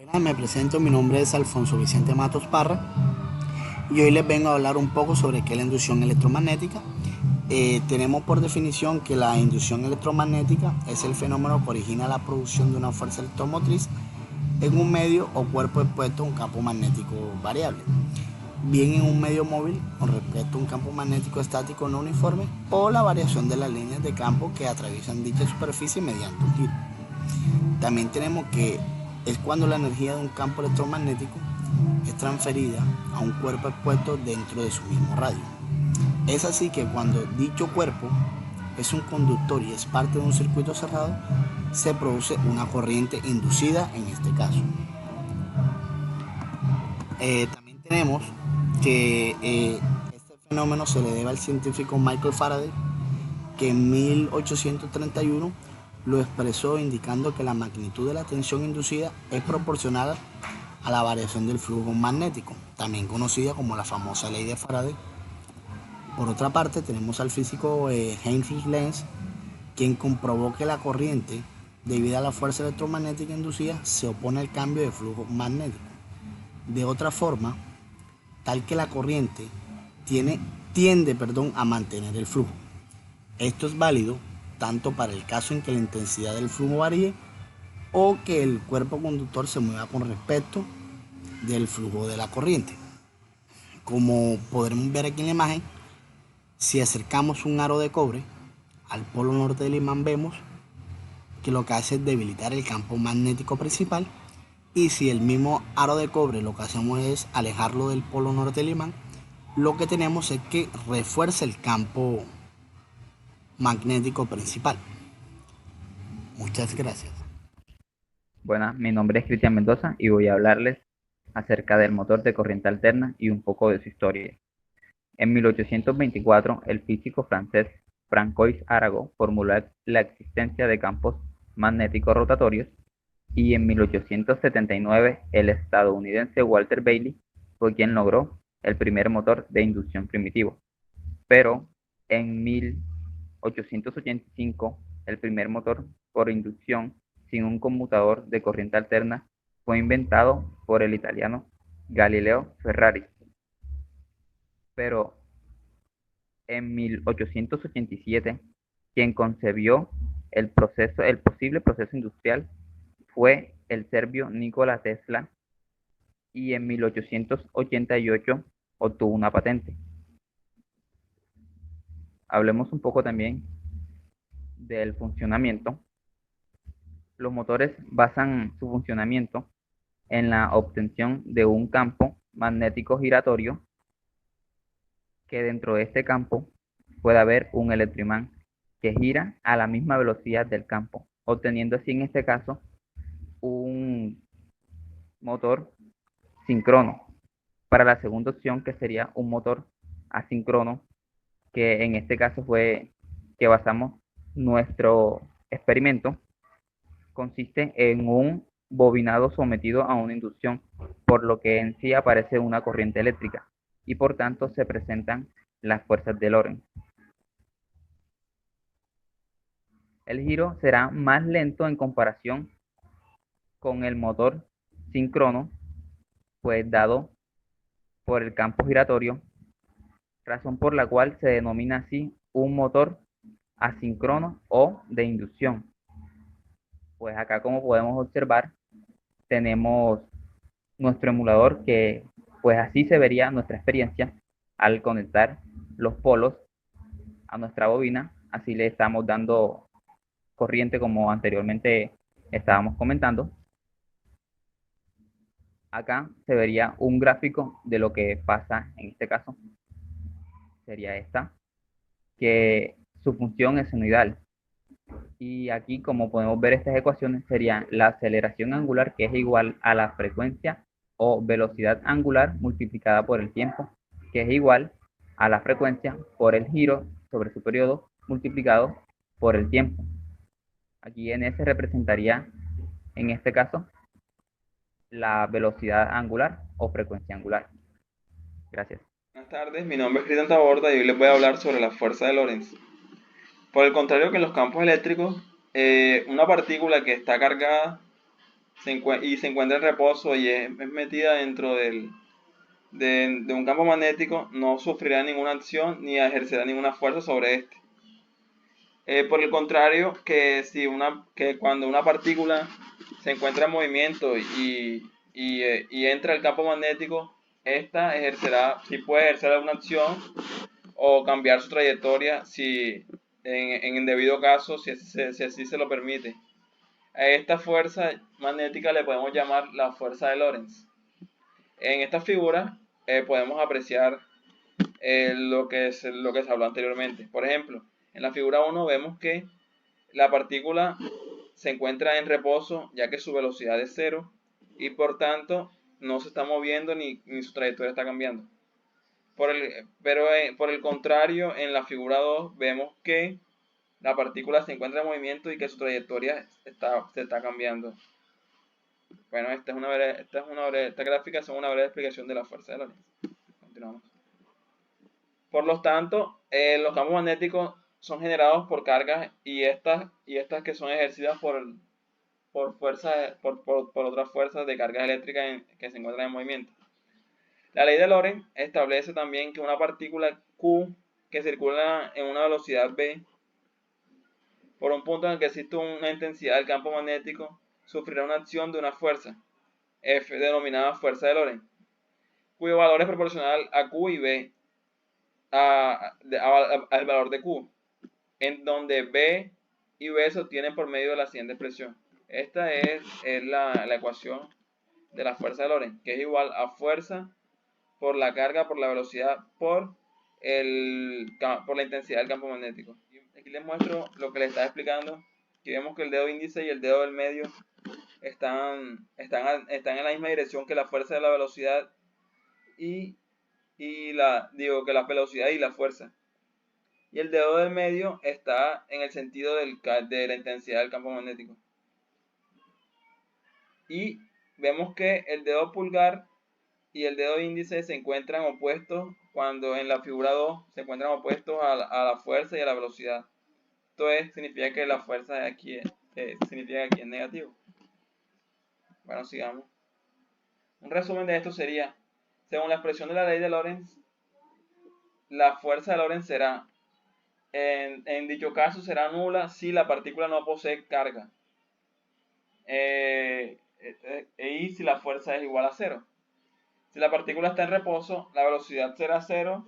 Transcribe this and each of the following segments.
Buenas, me presento, mi nombre es Alfonso Vicente Matos Parra y hoy les vengo a hablar un poco sobre qué es la inducción electromagnética. Tenemos por definición que la inducción electromagnética es el fenómeno que origina la producción de una fuerza electromotriz en un medio o cuerpo expuesto a un campo magnético variable, bien en un medio móvil con respecto a un campo magnético estático no uniforme o la variación de las líneas de campo que atraviesan dicha superficie mediante un giro. También tenemos que es cuando la energía de un campo electromagnético es transferida a un cuerpo expuesto dentro de su mismo radio. Es así que cuando dicho cuerpo es un conductor y es parte de un circuito cerrado, se produce una corriente inducida en este caso. También tenemos que este fenómeno se le debe al científico Michael Faraday, que en 1831 lo expresó indicando que la magnitud de la tensión inducida es proporcional a la variación del flujo magnético, también conocida como la famosa ley de Faraday. Por otra parte, tenemos al físico Heinrich Lenz, quien comprobó que la corriente, debido a la fuerza electromagnética inducida, se opone al cambio de flujo magnético. De otra forma, tal que la corriente tiende a mantener el flujo. Esto es válido tanto para el caso en que la intensidad del flujo varíe o que el cuerpo conductor se mueva con respecto del flujo de la corriente. Como podremos ver aquí en la imagen, si acercamos un aro de cobre al polo norte del imán, vemos que lo que hace es debilitar el campo magnético principal, y si el mismo aro de cobre lo que hacemos es alejarlo del polo norte del imán, lo que tenemos es que refuerza el campo magnético principal. Muchas gracias. Buenas, mi nombre es Cristian Mendoza y voy a hablarles acerca del motor de corriente alterna y un poco de su historia. En 1824, el físico francés Francois Arago formuló la existencia de campos magnéticos rotatorios y en 1879 el estadounidense Walter Bailey fue quien logró el primer motor de inducción primitivo. Pero en 1885 el primer motor por inducción sin un conmutador de corriente alterna fue inventado por el italiano Galileo Ferrari. Pero en 1887 quien concebió el posible proceso industrial fue el serbio Nikola Tesla y en 1888 obtuvo una patente. Hablemos un poco también del funcionamiento. Los motores basan su funcionamiento en la obtención de un campo magnético giratorio, que dentro de este campo puede haber un electroimán que gira a la misma velocidad del campo, obteniendo así en este caso un motor síncrono. Para la segunda opción, que sería un motor asíncrono, que en este caso fue que basamos nuestro experimento, consiste en un bobinado sometido a una inducción, por lo que en sí aparece una corriente eléctrica y por tanto se presentan las fuerzas de Lorentz. El giro será más lento en comparación con el motor síncrono, pues dado por el campo giratorio, razón por la cual se denomina así un motor asíncrono o de inducción. Pues acá, como podemos observar, tenemos nuestro emulador, que pues así se vería nuestra experiencia al conectar los polos a nuestra bobina. Así le estamos dando corriente como anteriormente estábamos comentando. Acá se vería un gráfico de lo que pasa en este caso. Sería esta, que su función es senoidal. Y aquí, como podemos ver, estas ecuaciones serían la aceleración angular, que es igual a la frecuencia o velocidad angular multiplicada por el tiempo, que es igual a la frecuencia por el giro sobre su periodo multiplicado por el tiempo. Aquí en S representaría, en este caso, la velocidad angular o frecuencia angular. Gracias. Buenas tardes, mi nombre es Cristian Taborda y hoy les voy a hablar sobre la fuerza de Lorentz. Por el contrario que en los campos eléctricos, una partícula que está cargada y se encuentra en reposo y es metida dentro de un campo magnético, no sufrirá ninguna acción ni ejercerá ninguna fuerza sobre este. Por el contrario, que cuando una partícula se encuentra en movimiento y entra al campo magnético, esta sí puede ejercer alguna acción o cambiar su trayectoria si en debido caso, si así se lo permite. A esta fuerza magnética le podemos llamar la fuerza de Lorentz. En esta figura podemos apreciar lo que se habló anteriormente. Por ejemplo, en la figura 1 vemos que la partícula se encuentra en reposo ya que su velocidad es cero y por tanto no se está moviendo ni su trayectoria está cambiando. Pero por el contrario, en la figura 2 vemos que la partícula se encuentra en movimiento y que su trayectoria se está cambiando. Bueno, esta gráfica es una breve explicación de la fuerza de Lorentz. Continuamos. Por lo tanto, los campos magnéticos son generados por cargas y estas que son ejercidas por otras fuerzas de cargas eléctricas que se encuentran en movimiento. La ley de Lorentz establece también que una partícula Q que circula en una velocidad v por un punto en el que existe una intensidad del campo magnético sufrirá una acción de una fuerza F denominada fuerza de Lorentz, cuyo valor es proporcional a Q y V al valor de Q, en donde B y B se obtienen por medio de la siguiente expresión. Esta es la ecuación de la fuerza de Lorentz, que es igual a fuerza por la carga, por la velocidad, por la intensidad del campo magnético. Aquí les muestro lo que les estaba explicando. Aquí vemos que el dedo índice y el dedo del medio están en la misma dirección que la fuerza de la velocidad que la velocidad y la fuerza. Y el dedo del medio está en el sentido de la intensidad del campo magnético. Y vemos que el dedo pulgar y el dedo índice se encuentran opuestos cuando en la figura 2 se encuentran opuestos a la fuerza y a la velocidad. Esto significa que la fuerza de aquí significa que aquí es negativo. Bueno, sigamos. Un resumen de esto sería, según la expresión de la ley de Lorentz, la fuerza de Lorentz será, en dicho caso, será nula si la partícula no posee carga. Y si la fuerza es igual a cero. Si la partícula está en reposo, la velocidad será cero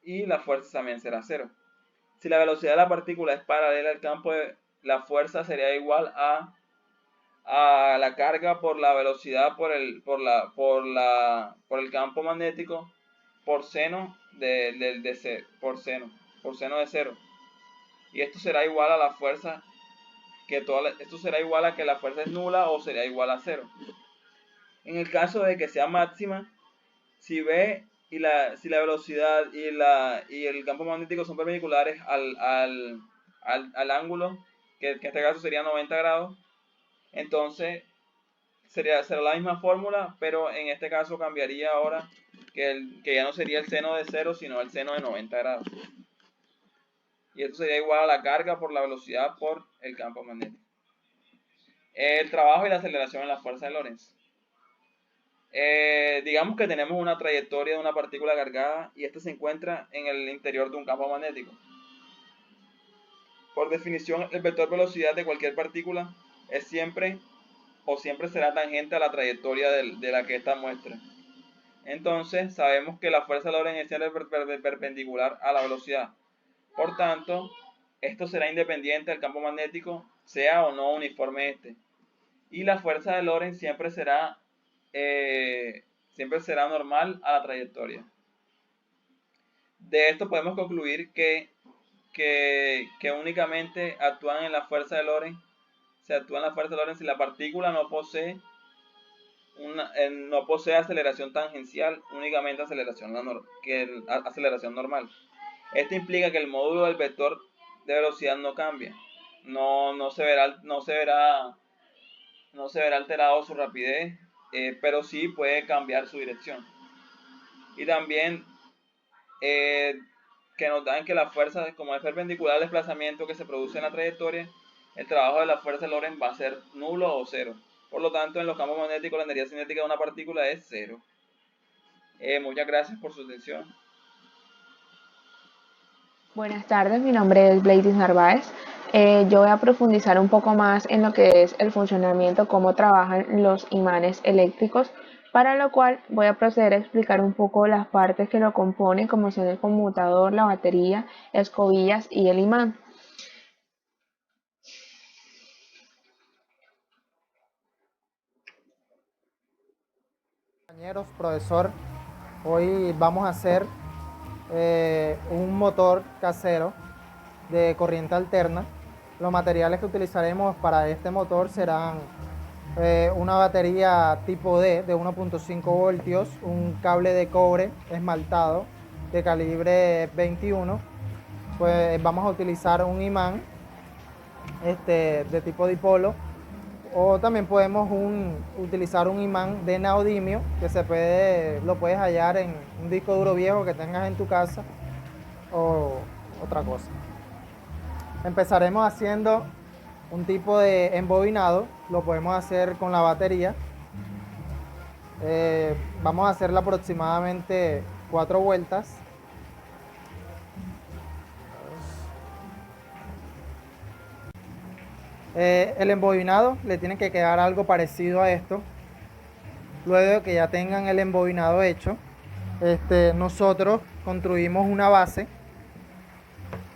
y la fuerza también será cero. Si la velocidad de la partícula es paralela al campo, la fuerza sería igual a la carga por la velocidad por el campo magnético por seno por seno de cero. Y esto será igual a la fuerza esto será igual a que la fuerza es nula o sería igual a cero. En el caso de que sea máxima, si V si la velocidad y el campo magnético son perpendiculares al ángulo, que en este caso sería 90 grados, entonces será la misma fórmula, pero en este caso cambiaría ahora que ya no sería el seno de 0, sino el seno de 90 grados. Y esto sería igual a la carga por la velocidad por el campo magnético. El trabajo y la aceleración en la fuerza de Lorentz. Digamos que tenemos una trayectoria de una partícula cargada y esta se encuentra en el interior de un campo magnético. Por definición, el vector velocidad de cualquier partícula es siempre será tangente a la trayectoria de la que esta muestra. Entonces, sabemos que la fuerza de Lorentz es siempre perpendicular a la velocidad. Por tanto, esto será independiente del campo magnético, sea o no uniforme este. Y la fuerza de Lorentz siempre será normal a la trayectoria. De esto podemos concluir que únicamente actúan en la fuerza de Lorentz. Se actúa en la fuerza de Lorentz si la partícula no posee aceleración tangencial, únicamente aceleración normal. Esto implica que el módulo del vector de velocidad no cambia. No se verá alterado su rapidez, pero sí puede cambiar su dirección. Y también que nos dan que la fuerza, como es perpendicular al desplazamiento que se produce en la trayectoria, el trabajo de la fuerza de Lorentz va a ser nulo o cero. Por lo tanto, en los campos magnéticos la energía cinética de una partícula es cero. Muchas gracias por su atención. Buenas tardes, mi nombre es Bleidis Narváez. Yo voy a profundizar un poco más en lo que es el funcionamiento, cómo trabajan los imanes eléctricos, para lo cual voy a proceder a explicar un poco las partes que lo componen, como son el conmutador, la batería, escobillas y el imán. Compañeros, profesor, hoy vamos a hacer un motor casero de corriente alterna. Los materiales que utilizaremos para este motor serán una batería tipo D de 1.5 voltios, un cable de cobre esmaltado de calibre 21. Pues vamos a utilizar un imán de tipo dipolo, o también podemos utilizar un imán de neodimio que lo puedes hallar en un disco duro viejo que tengas en tu casa o otra cosa. Empezaremos haciendo un tipo de embobinado, lo podemos hacer con la batería. Vamos a hacerle aproximadamente 4 vueltas. El embobinado le tiene que quedar algo parecido a esto. Luego de que ya tengan el embobinado hecho, nosotros construimos una base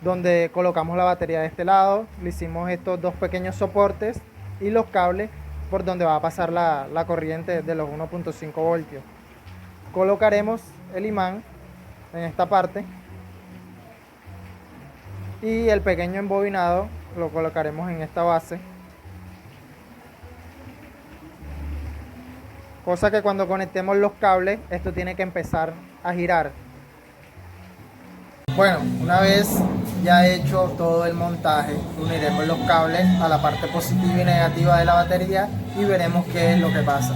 donde colocamos la batería de este lado, le hicimos estos dos pequeños soportes y los cables por donde va a pasar la corriente de los 1.5 voltios. Colocaremos el imán en esta parte y el pequeño embobinado lo colocaremos en esta base, cosa que cuando conectemos los cables esto tiene que empezar a girar. Bueno, una vez ya hecho todo el montaje, uniremos los cables a la parte positiva y negativa de la batería y veremos qué es lo que pasa.